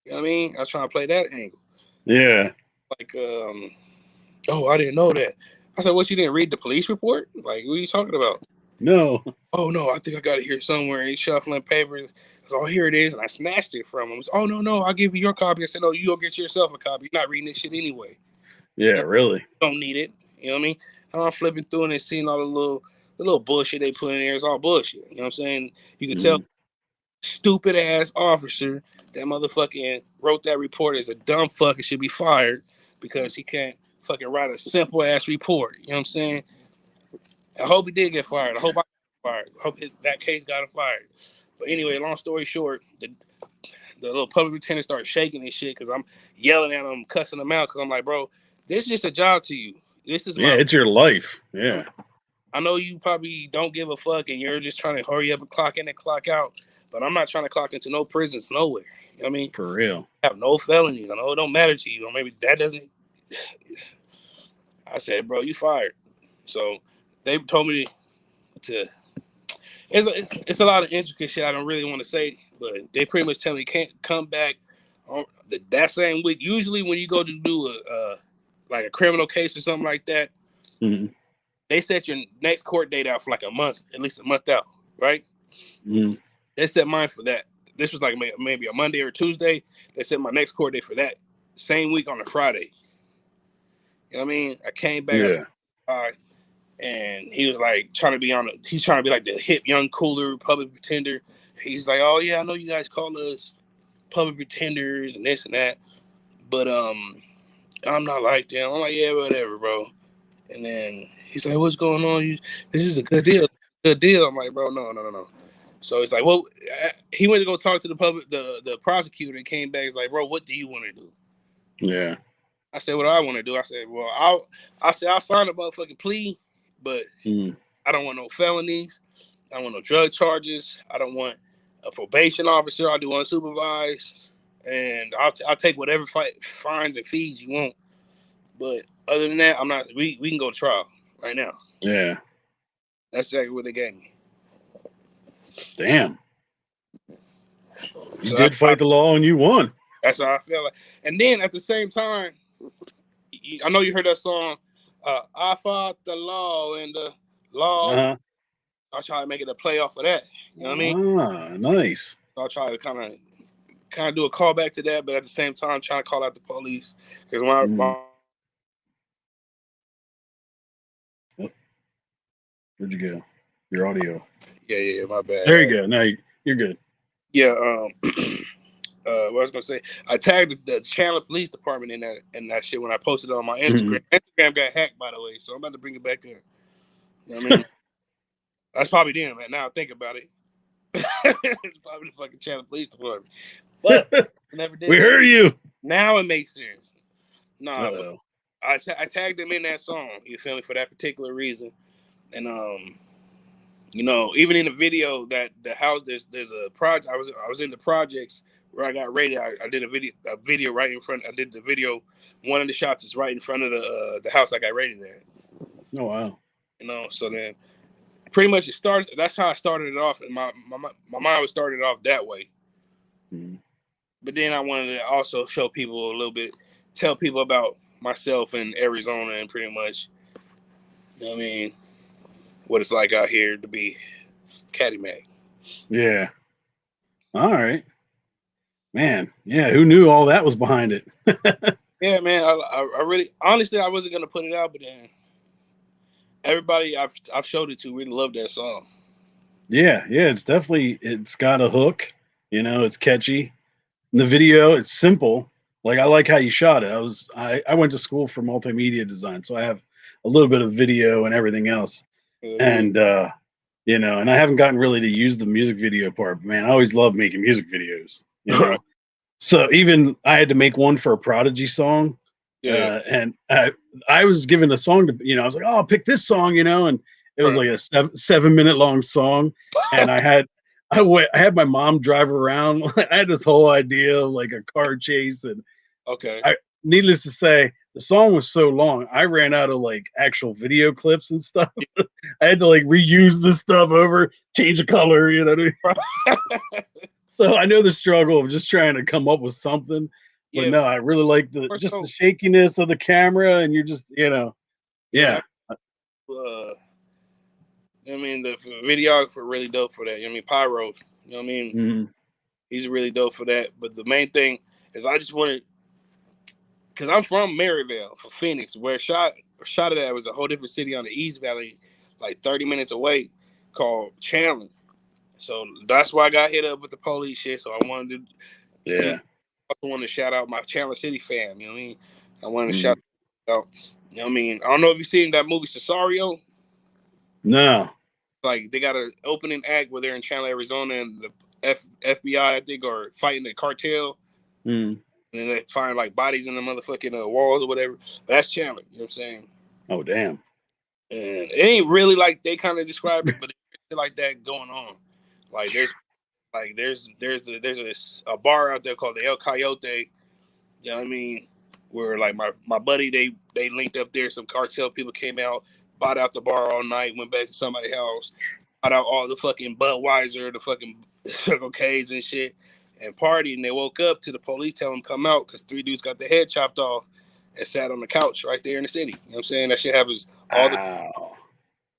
You know what I mean? I was trying to play that angle. Yeah. Like, oh, I didn't know that. I said, what, you didn't read the police report? Like, what are you talking about? No. Oh, no, I think I got it here somewhere. He's shuffling papers. I said, oh, here it is. And I snatched it from him. I said, oh, no, I'll give you your copy. I said, no, you go get yourself a copy. You're not reading this shit anyway. Yeah, really. You don't need it. You know what I mean? I'm flipping through and seeing all the little bullshit they put in there. It's all bullshit. You know what I'm saying? You can tell stupid ass officer that motherfucking wrote that report is a dumb fuck and should be fired because he can't fucking write a simple ass report. You know what I'm saying? I hope he did get fired. I hope I got fired. I hope that case got him fired. But anyway, long story short, the little public pretender started shaking and shit because I'm yelling at him, cussing him out because I'm like, bro, this is just a job to you. This is it's your life. Yeah. I know you probably don't give a fuck and you're just trying to hurry up and clock in and clock out, but I'm not trying to clock into no prisons nowhere. You know what I mean? For real. I have no felonies. I know it don't matter to you, or maybe that doesn't. I said, bro, you fired. So they told me to. It's a lot of intricate shit I don't really want to say, but they pretty much tell me you can't come back on that same week. Usually when you go to do like a criminal case or something like that, they set your next court date out for like a month, at least a month out, right? They set mine for that. This was like maybe a Monday or Tuesday. They set my next court date for that same week on a Friday. You know what I mean? I came back and he was like trying to be he's trying to be like the hip, young, cooler public pretender. He's like, oh yeah, I know you guys call us public pretenders and this and that, but I'm not like that. I'm like, yeah, whatever, bro. And then he's like, what's going on? This is a good deal. Good deal. I'm like, bro, no. So it's like, well, he went to go talk to the prosecutor and came back. He's like, bro, what do you want to do? Yeah. I said, what do I want to do? I said, well, I'll sign a motherfucking plea, but I don't want no felonies. I don't want no drug charges. I don't want a probation officer. I'll do unsupervised. And I'll take whatever fines and fees you want. But other than that, I'm not. We can go to trial right now. Yeah. That's exactly what they gave me. Damn. You did fight the law and you won. That's how I feel like. And then at the same time, I know you heard that song, I fought the law and the law. Uh-huh. I'll try to make it a play off of that. You know what I mean? Ah, nice. I'll try to kind of do a callback to that, but at the same time, trying to call out the police. Because where'd you go? Your audio. Yeah, my bad. There you go. Now you're good. Yeah, what I was gonna say, I tagged the Chandler Police Department in that shit when I posted it on my Instagram. Instagram got hacked, by the way, so I'm about to bring it back up. You know what I mean? That's probably them, man. Now I think about it. It's probably the fucking Chandler Police Department. But never did. We heard you. Now it makes sense. Nah, but I tagged them in that song. You feel me, for that particular reason, and you know, even in the video that the house, there's a project. I was in the projects where I got raided. I did a video right in front. I did the video. One of the shots is right in front of the house I got raided at. Oh wow. You know, so then pretty much it started. That's how I started it off, and my mind was started off that way. But then I wanted to also show people a little bit, tell people about myself in Arizona and pretty much, you know what I mean, what it's like out here to be Caddy Mac. Yeah. All right. Man, yeah, who knew all that was behind it? Yeah, man, I really, honestly, I wasn't going to put it out, but then everybody I've showed it to really loved that song. Yeah, it's got a hook, you know, it's catchy. And the video, it's simple. Like, I like how you shot it. I went to school for multimedia design, so I have a little bit of video and everything else. And you know, and I haven't gotten really to use the music video part, but man, I always love making music videos, you know. So even I had to make one for a Prodigy song. And I was given a song to, you know, I was like, oh, I'll pick this song, you know, and it was like a 7-minute long song. And I had my mom drive around. I had this whole idea of like a car chase. And needless to say, the song was so long, I ran out of like actual video clips and stuff. I had to like reuse this stuff over, change the color, you know what I mean? So I know the struggle of just trying to come up with something. But no, I really like the shakiness of the camera, and you're just, you know, yeah. I mean, the videographer really dope for that. I mean, Pyro, you know what I mean? He's really dope for that. But the main thing is I just wanted, because I'm from Maryvale, from Phoenix, where shot it at was a whole different city on the East Valley, like 30 minutes away, called Chandler. So that's why I got hit up with the police shit. So I wanted to, I want to shout out my Chandler City fam. You know what I mean? I wanted to shout out. You know what I mean? I don't know if you've seen that movie Cesario. No. Like they got an opening act where they're in Chandler, Arizona, and the FBI, I think, are fighting the cartel. And then they find like bodies in the motherfucking walls or whatever. But that's Chandler. You know what I'm saying? Oh damn. And it ain't really like they kind of describe it, but it's like that going on. Like there's a bar out there called the El Coyote. You know what I mean? Where like my buddy, they linked up there. Some cartel people came out, bought out the bar all night, went back to somebody's house, bought out all the fucking Budweiser, the fucking Circle K's and shit, and partied. And they woke up to the police telling them come out because 3 dudes got their head chopped off and sat on the couch right there in the city. You know what I'm saying? That shit happens all the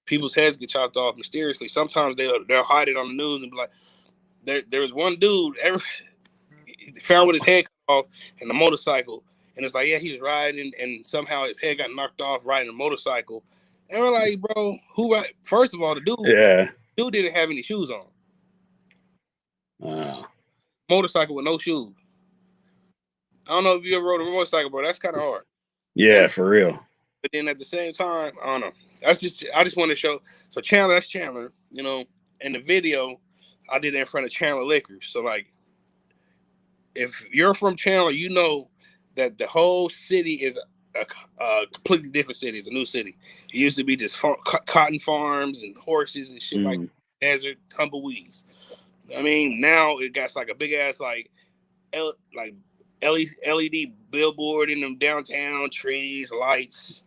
people's heads get chopped off mysteriously. Sometimes they'll hide it on the news and be like, there was one dude found with his head cut off in a motorcycle, and it's like, yeah, he was riding, and somehow his head got knocked off riding a motorcycle, And we're like, bro, who? First of all, the dude didn't have any shoes on. Motorcycle with no shoes. I don't know if you ever rode a motorcycle, bro. That's kind of hard. Yeah, for real. But then at the same time, I don't know. I just want to show. So Chandler, that's Chandler. You know, in the video, I did it in front of Chandler Liquors. So like, if you're from Chandler, you know that the whole city is a completely different city. It's a new city. It used to be just cotton farms and horses and shit like desert tumbleweeds. I mean, now it got like a big ass like LED billboard in them downtown, trees, lights.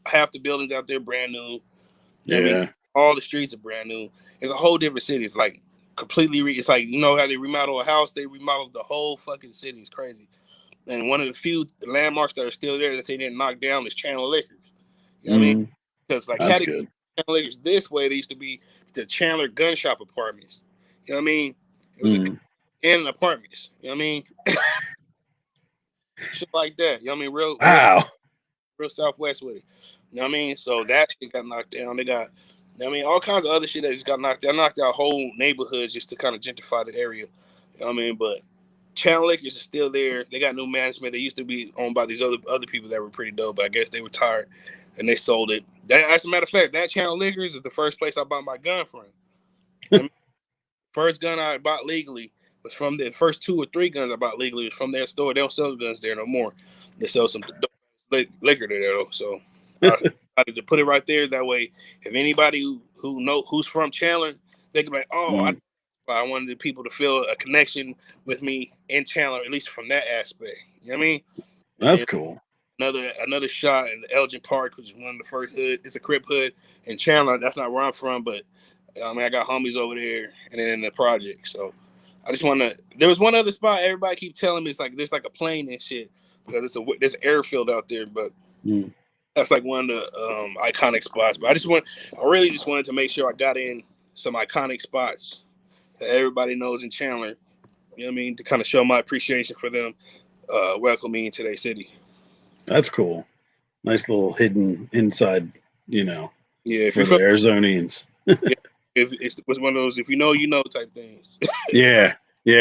Half the buildings out there brand new. You know what I mean? All the streets are brand new. It's a whole different city. It's like completely. It's like, you know how they remodel a house? They remodeled the whole fucking city. It's crazy. And one of the few landmarks that are still there that they didn't knock down is Chandler Liquors. You know what I mean? Because like Caddy Mac Chandler Liquors this way, they used to be the Chandler Gun Shop Apartments. You know what I mean? It was in apartments. You know what I mean? Shit like that. You know what I mean? Real Southwest with it. You know what I mean? So that shit got knocked down. They got, I mean, all kinds of other shit that just got knocked down. Knocked out whole neighborhoods just to kind of gentrify the area. You know what I mean? But Chandler Liquors is still there. They got new management. They used to be owned by these other people that were pretty dope, but I guess they retired and they sold it. As a matter of fact, that Chandler Liquors is the first place I bought my gun from. I mean, first gun I bought legally was from the first 2 or 3 guns I bought legally was from their store. They don't sell guns there no more. They sell some liquor there though. So I decided to put it right there. That way, if anybody who's from Chandler, they can be like, oh, I wanted the people to feel a connection with me in Chandler, at least from that aspect. You know what I mean? That's cool. Another shot in Elgin Park, which is one of the first hood. It's a Crip hood in Chandler. That's not where I'm from, but I mean, I got homies over there, and then in the project. So I just want to. There was one other spot. Everybody keep telling me it's like there's like a plane and shit because there's an airfield out there, but that's like one of the iconic spots. But I really just wanted to make sure I got in some iconic spots that everybody knows in Chandler. You know what I mean? To kind of show my appreciation for them welcoming me into their city. That's cool. Nice little hidden inside, you know. Yeah, for the Arizonians. Yeah, it was one of those if you know, you know type things. Yeah,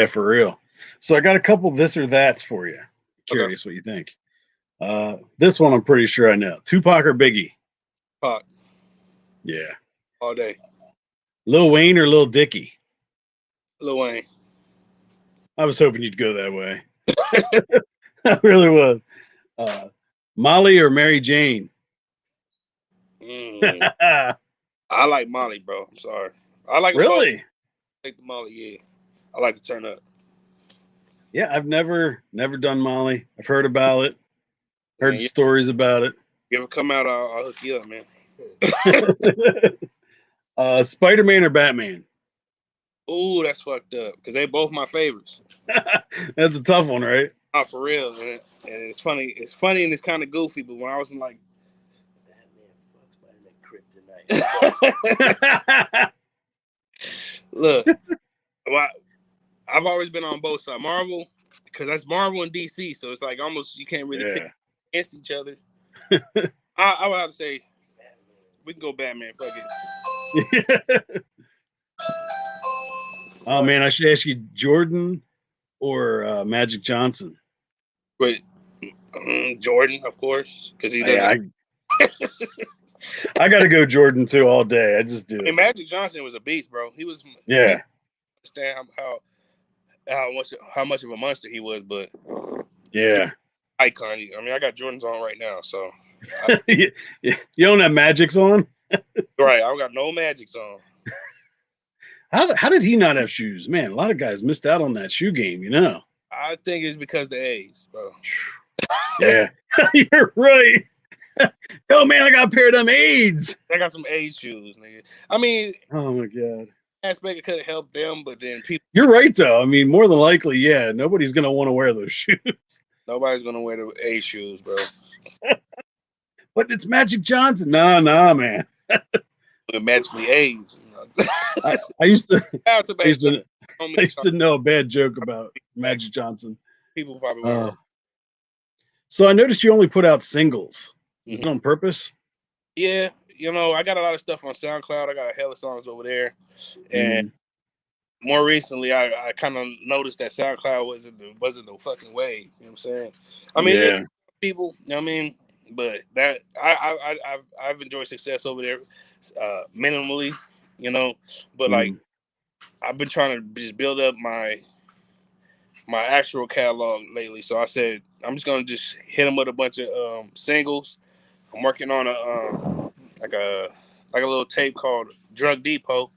for real. So I got a couple this or that's for you. Curious what you think. This one I'm pretty sure I know. Tupac or Biggie? Pac. Yeah. All day. Lil Wayne or Lil Dicky? Lil Wayne. I was hoping you'd go that way. I really was. Molly or Mary Jane? I like Molly, bro. I'm sorry. I like really. I like the Molly. Yeah, I like to turn up. Yeah, I've never done Molly. I've heard about it. Heard stories about it. You ever come out, I'll hook you up, man. Spider-Man or Batman? Ooh, that's fucked up because they both my favorites. That's a tough one, right? Oh, for real, man. And it's funny. It's funny and it's kind of goofy. But when I was in like, Batman fucks Spider-Man kryptonite. Look, well, I've always been on both sides. Marvel, because that's Marvel and DC, so it's like almost you can't really pick against each other. I would have to say we can go Batman. Fuck it. Oh man, I should ask you Jordan or Magic Johnson. But Jordan, of course, because he doesn't. I got to go Jordan too all day. I just do. I mean, Magic Johnson was a beast, bro. He was. Yeah. Understand how much of a monster he was, but icon. I mean, I got Jordans on right now, so. You don't have Magics on? Right, I got no Magics on. How did he not have shoes? Man, a lot of guys missed out on that shoe game, you know. I think it's because the A's, bro. Yeah, you're right. Oh man, I got a pair of them A's. I got some A's shoes, nigga. I mean, oh my god. Aspect it could have helped them, but then people. You're right though. I mean, more than likely, nobody's gonna want to wear those shoes. Nobody's gonna wear the A shoes, bro. But it's Magic Johnson. Nah, man. Magically A's. I used to know a bad joke about Magic Johnson. People probably won't. So I noticed you only put out singles. Is it on purpose? Yeah, I got a lot of stuff on SoundCloud. I got a hell of songs over there, and Mhm. more recently, I kind of noticed that SoundCloud wasn't no fucking way. You know what I'm saying? I mean, it's Yeah. people. You know what I mean? But that I've enjoyed success over there, minimally. But like Mhm. I've been trying to just build up my actual catalog lately. So I said I'm just gonna just hit them with a bunch of singles. I'm working on like a like a little tape called Drug Depot,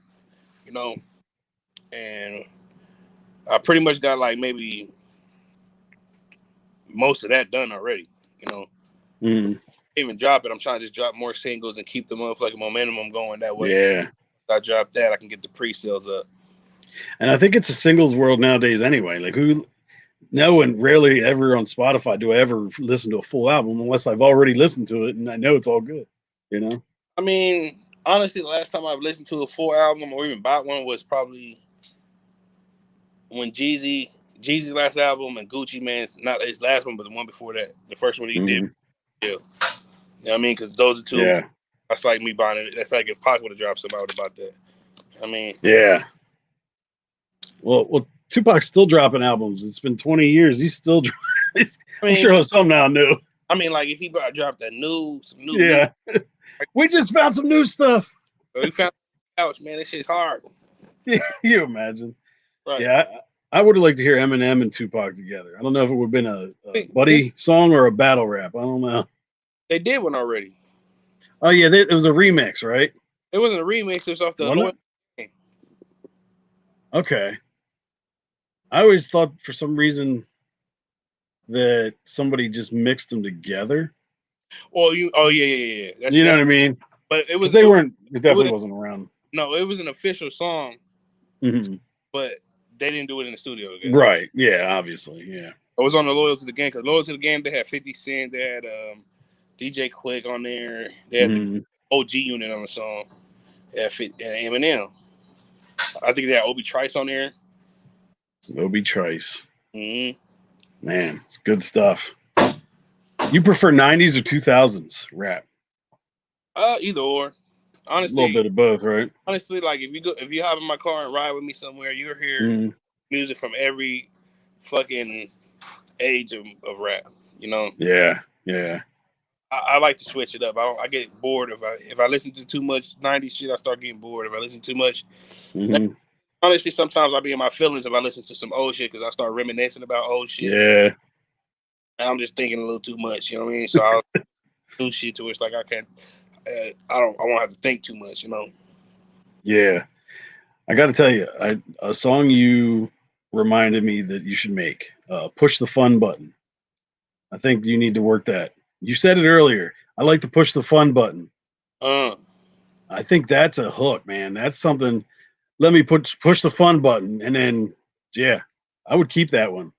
you know, and I pretty much got like maybe most of that done already. You know, Mhm. even drop it. I'm trying to just drop more singles and keep the motherfucking momentum going that way. Yeah. If I drop that, I can get the pre-sales up. And I think it's a singles world nowadays anyway. Like no one rarely ever on Spotify do I ever listen to a full album unless I've already listened to it and I know it's all good. You know? I mean, honestly, the last time I've listened to a full album or even bought one was probably when Jeezy's last album and Gucci Mane's, not his last one, but the one before that, the first one he did. Mhm. Yeah. You know what I mean? Because those are two. Yeah. That's like me buying it. That's like if Pac would have dropped something, I would have bought that. I mean, Yeah. Well, Tupac's still dropping albums. It's been 20 years. He's still. I'm sure he'll some now new. I mean, like if he dropped some new music, Yeah. We just found some new stuff. we found out, man, this shit's hard. You imagine? Right. Yeah. I would have liked to hear Eminem and Tupac together. I don't know if it would have been a They, buddy song or a battle rap. I don't know. they did one already. Oh yeah, it was a remix, right? It wasn't a remix. It was off the Wasn't Loyal. it? Okay. I always thought for some reason that somebody just mixed them together. Oh, yeah. You know what I mean? But it Because was. they It, weren't. It it definitely was wasn't around. no. It was an official song, Hmm. but they didn't do it in the studio together. Right. Yeah. Obviously. Yeah. I was on the Loyal to the Game because Loyal to the Game they had 50 Cent, they had DJ Quick on there, they had the Mhm. OG unit on the song, they had and Eminem. I think they had Obi Trice on there. Obi Trice. Mm-hmm. Man, it's good stuff. You prefer 90s or 2000s rap? Either or. A little Honestly, bit of both, right? like if you hop in my car and ride with me somewhere, you'll hear Mhm. music from every fucking age of rap. You know, Yeah. Yeah. I like to switch it up. I get bored if I listen to too much 90s shit. I start getting bored. If I listen too much, Hmm. honestly, sometimes I'll be in my feelings if I listen to some old shit because I start reminiscing about old shit. Yeah. And I'm just thinking a little too much. You know what I mean? So I'll do shit to it's like I can't. I won't have to think too much. You know. Yeah. I got to tell you, a song you reminded me that you should make. Push the fun button. I think you need to work that. You said it earlier. I like to push the fun button. Uh, I think that's a hook, man. That's something. Let me push the fun button, and then yeah, I would keep that one.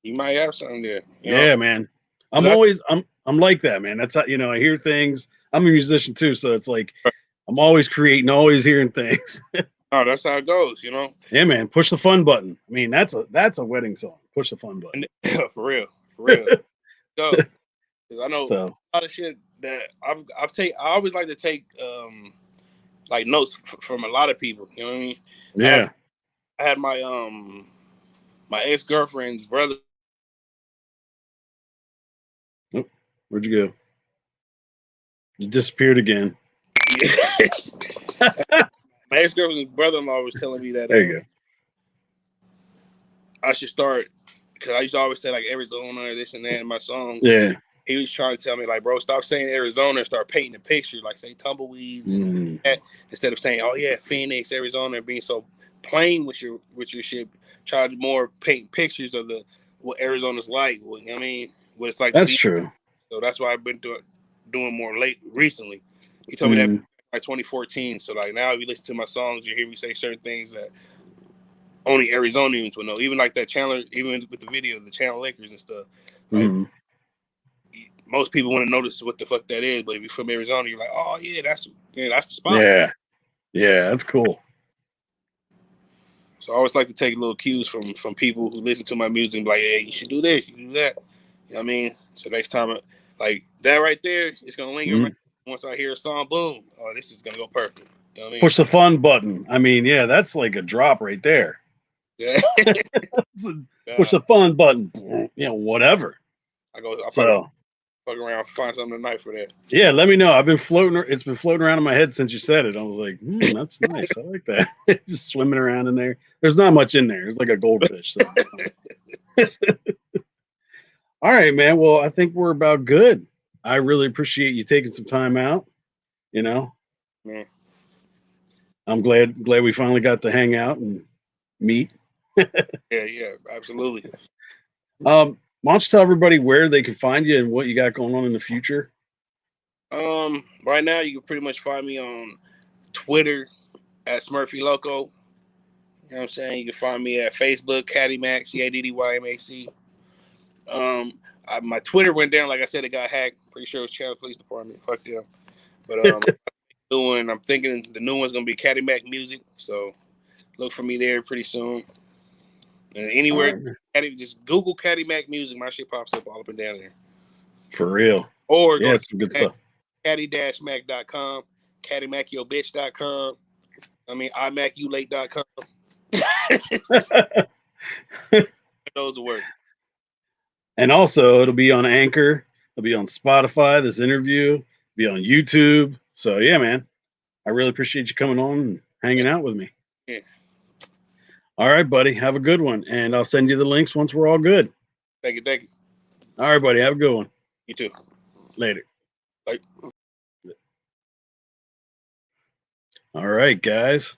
you might have something there. You know. Yeah, man. 'Cause I'm like that, man. That's how I hear things. I'm a musician too, so it's like I'm always creating, always hearing things. Oh, that's how it goes. You know. Yeah, man. Push the fun button. I mean, that's a wedding song. Push the fun button. And, for real. Go. Because I know So a lot of shit that I always like to take like notes from a lot of people. You know what I mean? yeah. I had my ex girlfriend's brother. Oh, where'd you go? You disappeared again. My ex girlfriend's brother-in-law was telling me that There you go. I should start because I used to always say like Arizona or this and that in my songs. Yeah. He was trying to tell me like, bro, stop saying Arizona and start painting a picture, like say tumbleweeds and that, instead of saying, oh yeah, Phoenix, Arizona, and being so plain with your shit. Try to more paint pictures of what Arizona's like. What, you know what I mean, what it's like. That's true. So that's why I've been doing more recently. He told me that like 2014. So like now, if you listen to my songs, you hear me say certain things that only Arizonians will know. Even like that Chandler, even with the video, the Chandler Lakers and stuff. Like, most people want to notice what the fuck that is, but if you're from Arizona, you're like, oh yeah, that's the spot. Yeah, that's cool. So I always like to take little cues from people who listen to my music and be like, hey, you should do this, you do that. You know what I mean? So next time, like that right there, it's gonna linger. Once I hear a song, boom, oh, this is gonna go perfect. You know what I mean? Push the fun button. I mean, yeah, that's like a drop right there. Yeah. Push the fun button. You know, whatever. I'll probably So fuck around, find something tonight for that. yeah, let me know. It's been floating around in my head since you said it. I was like, that's nice. I like that. Just swimming around in there. There's not much in there. It's like a goldfish. So. All right, man. Well, I think we're about good. I really appreciate you taking some time out. You know, Man. I'm glad we finally got to hang out and meet. Yeah, absolutely. Why don't you tell everybody where they can find you and what you got going on in the future? Right now you can pretty much find me on Twitter at Smurfy Loco. You know what I'm saying? You can find me at Facebook, Caddy Mac, CADDYMAC. My Twitter went down, like I said, it got hacked. Pretty sure it was Chandler Police Department. Fuck them. But I'm thinking the new one's gonna be Caddy Mac Music. So look for me there pretty soon. And anywhere, just Google Caddy Mac Music. My shit pops up all up and down there. For real. Or yeah, go it's some good stuff. Caddy-Mac.com, CaddyMacYourBitch.com. I mean, IMacYouLate.com. Those will work. And also, it'll be on Anchor. It'll be on Spotify. This interview it'll be on YouTube. So yeah, man, I really appreciate you coming on and hanging out with me. Yeah. All right, buddy. Have a good one, and I'll send you the links once we're all good. Thank you. All right, buddy. Have a good one. You too. Later. Bye. All right, guys.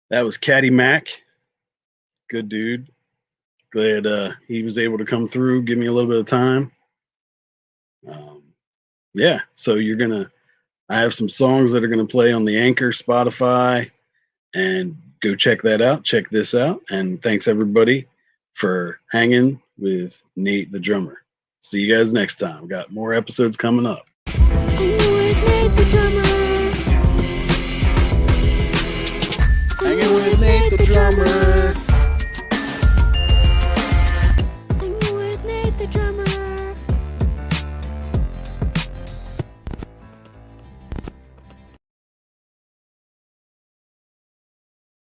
That was Caddy Mac. Good dude. Glad he was able to come through, give me a little bit of time. Yeah, so I have some songs that are going to play on the Anchor, Spotify, and go check that out. Check this out. And thanks, everybody, for hanging with Nate the drummer. See you guys next time. Got more episodes coming up. Hanging with Nate the drummer. Hanging with Nate the drummer.